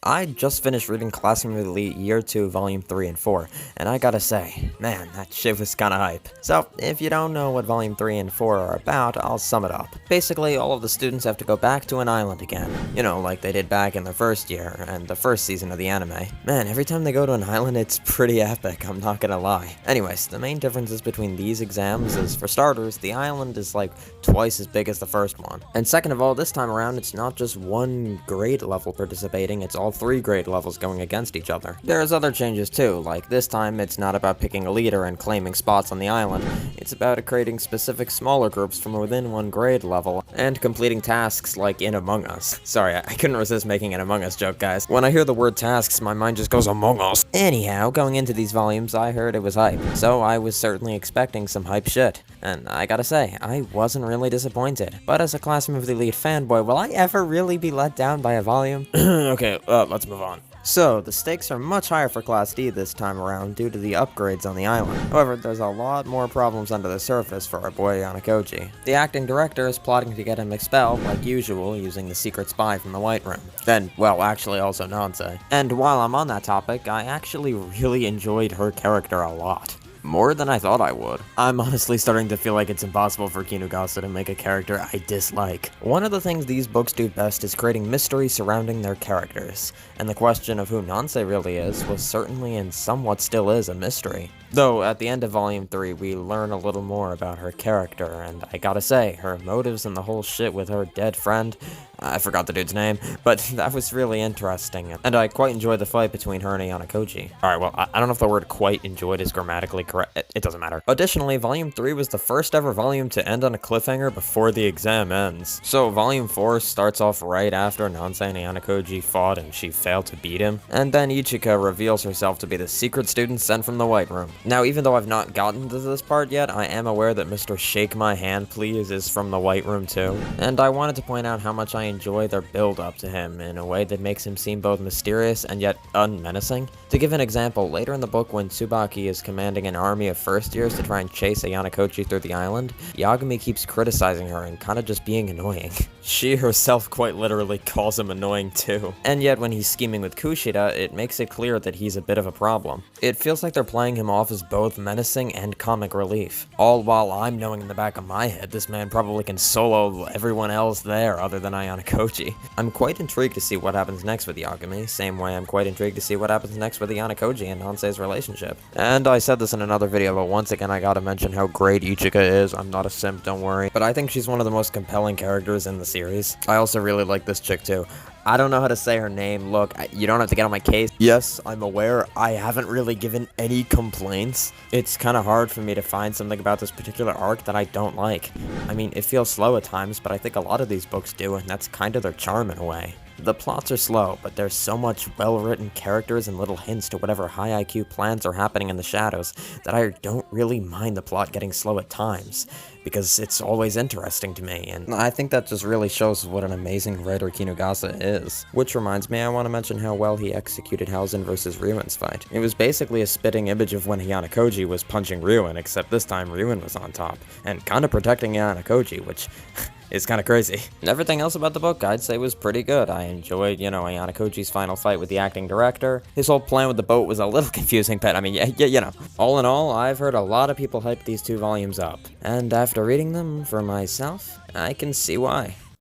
I just finished reading Classroom Elite Year 2, Volume 3 and 4, and I gotta say, man, that shit was kinda hype. So, if you don't know what Volume 3 and 4 are about, I'll sum it up. Basically, all of the students have to go back to an island again. You know, like they did back in their first year, and the first season of the anime. Man, every time they go to an island, it's pretty epic, I'm not gonna lie. Anyways, the main differences between these exams is, for starters, the island is like twice as big as the first one. And second of all, this time around, it's not just one grade level participating, it's all 3 grade levels going against each other. There's other changes too, like this time it's not about picking a leader and claiming spots on the island, it's about creating specific smaller groups from within one grade level, and completing tasks like in Among Us. Sorry, I couldn't resist making an Among Us joke, guys. When I hear the word tasks, my mind just goes Among Us. Anyhow, going into these volumes, I heard it was hype, so I was certainly expecting some hype shit. And I gotta say, I wasn't really disappointed. But as a Classroom of the Elite fanboy, will I ever really be let down by a volume? Okay, let's move on. So, the stakes are much higher for Class D this time around due to the upgrades on the island. However, there's a lot more problems under the surface for our boy Ianukoji. The acting director is plotting to get him expelled, like usual, using the secret spy from the White Room. Then, well, actually also nanase. And while I'm on that topic, I actually really enjoyed her character a lot. More than I thought I would. I'm honestly starting to feel like it's impossible for Kinugasa to make a character I dislike. One of the things these books do best is creating mystery surrounding their characters, and the question of who nanase really is was certainly and somewhat still is a mystery. Though, at the end of Volume 3, we learn a little more about her character, and I gotta say, her motives and the whole shit with her dead friend, I forgot the dude's name, but that was really interesting, and I quite enjoyed the fight between her and Ianukoji. Alright, well, I don't know if the word quite enjoyed is grammatically correct, it doesn't matter. Additionally, Volume 3 was the first ever volume to end on a cliffhanger before the exam ends. So, Volume 4 starts off right after nanase and Ianukoji fought and she failed to beat him, and then Ichika reveals herself to be the secret student sent from the White Room. Now, even though I've not gotten to this part yet, I am aware that Mr. Shake My Hand Please is from the White Room too, and I wanted to point out how much I enjoy their build-up to him in a way that makes him seem both mysterious and yet unmenacing. To give an example, later in the book when Tsubaki is commanding an army of first years to try and chase Ianukoji through the island, Yagami keeps criticizing her and kinda just being annoying. She herself quite literally calls him annoying too. And yet when he's scheming with Kushida, it makes it clear that he's a bit of a problem. It feels like they're playing him off as both menacing and comic relief. All while I'm knowing in the back of my head this man probably can solo everyone else there other than Ianukoji. I'm quite intrigued to see what happens next with Yagami, same way I'm quite intrigued to see what happens next with Ianukoji and nanse's relationship. And I said this in another video, but once again I gotta mention how great Ichika is. I'm not a simp, don't worry. But I think she's one of the most compelling characters in the series. I also really like this chick too. I don't know how to say her name. Look, you don't have to get on my case. Yes, I'm aware I haven't really given any complaints. It's kind of hard for me to find something about this particular arc that I don't like. I mean, it feels slow at times, but I think a lot of these books do, and that's kind of their charm in a way. The plots are slow, but there's so much well-written characters and little hints to whatever high IQ plans are happening in the shadows that I don't really mind the plot getting slow at times, because it's always interesting to me, and I think that just really shows what an amazing writer Kinugasa is. Which reminds me, I want to mention how well he executed Housen vs. Ryuen's fight. It was basically a spitting image of when Ianukoji was punching Ryuen, except this time Ryuen was on top, and kinda protecting Ianukoji, which is kinda crazy. And everything else about the book, I'd say, was pretty good. I enjoyed, you know, Ianukoji's final fight with the acting director. His whole plan with the boat was a little confusing, but I mean, yeah, you know. All in all, I've heard a lot of people hype these 2 volumes up. And after reading them for myself, I can see why.